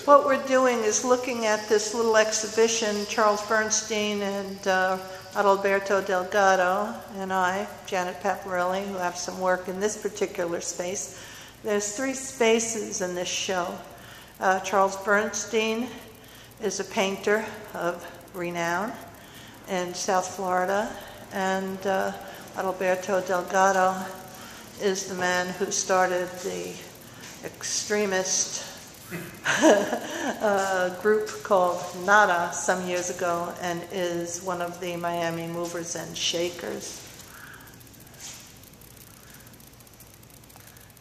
What we're doing is looking at this little exhibition. Charles Bernstein and Adalberto Delgado and I, Janet Paparelli, who have some work in this particular space. There's 3 spaces in this show. Charles Bernstein is a painter of renown in South Florida, and Adalberto Delgado is the man who started the extremist group called Nada some years ago, and is one of the Miami movers and shakers.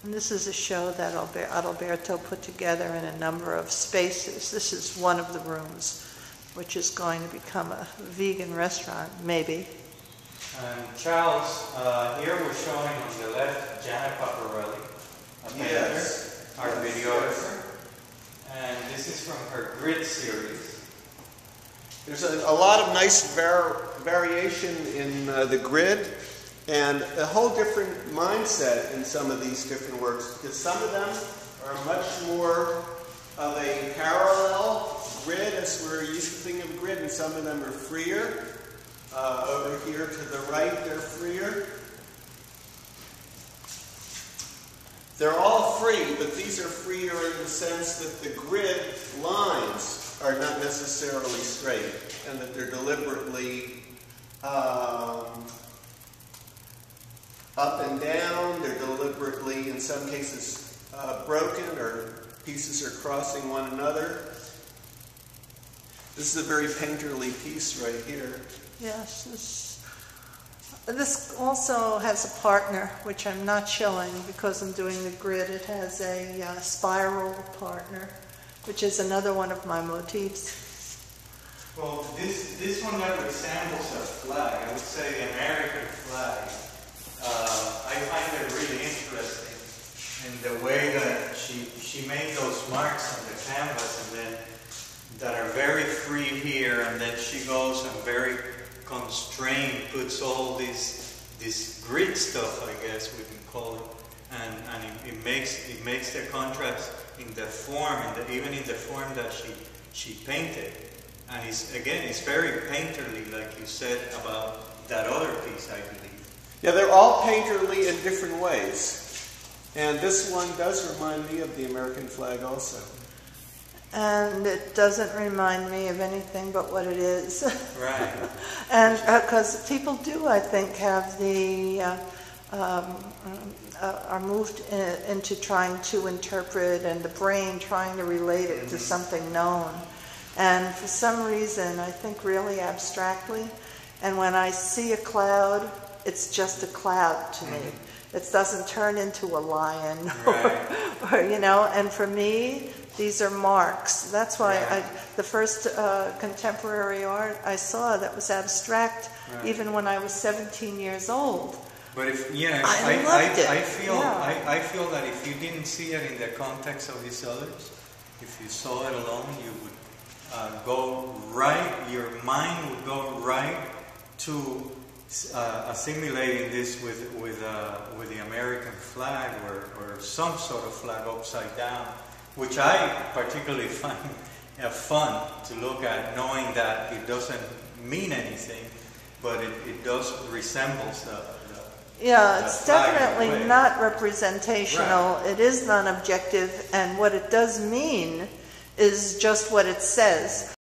And this is a show that Adalberto put together in a number of spaces. This is one of the rooms, which is going to become a vegan restaurant, maybe. And Charles, here we're showing on the left Janet Paparelli, a painter, our videographer. And this is from her grid series. There's a lot of nice variation in the grid, and a whole different mindset in some of these different works, because some of them are much more of a parallel grid as we're used to thinking of grid, and some of them are freer. Over here to the right, they're freer. They're all free, but these are freer in the sense that the grid lines are not necessarily straight, and that they're deliberately up and down. They're deliberately, in some cases, broken, or pieces are crossing one another. This is a very painterly piece right here. Yes, this also has a partner, which I'm not showing because I'm doing the grid. It has a spiral partner, which is another one of my motifs. Well, this one that resembles a flag, I would say the American flag. I find it really interesting in the way that she made those marks on the canvas, and then that are very free here, and then she goes and very constrained, puts all this grid stuff, I guess we can call it, and it makes the contrast in the form, even in the form that she painted, and it's very painterly, like you said about that other piece, I believe. Yeah, they're all painterly in different ways, and this one does remind me of the American flag also. And it doesn't remind me of anything but what it is. Right. And because people do, I think, have the, are moved into trying to interpret, and the brain trying to relate it to something known. And for some reason, I think really abstractly. And when I see a cloud, it's just a cloud to me. It doesn't turn into a lion, or you know, and for me, these are marks. That's why the first contemporary art I saw that was abstract, even when I was 17 years old. But if I loved it. I feel that if you didn't see it in the context of these others, if you saw it alone, you would go right. Your mind would go right to assimilating this with the American flag, or some sort of flag upside down, which I particularly find fun to look at, knowing that it doesn't mean anything, but it does resembles the yeah, it's definitely not representational. Right. It is non-objective, and what it does mean is just what it says.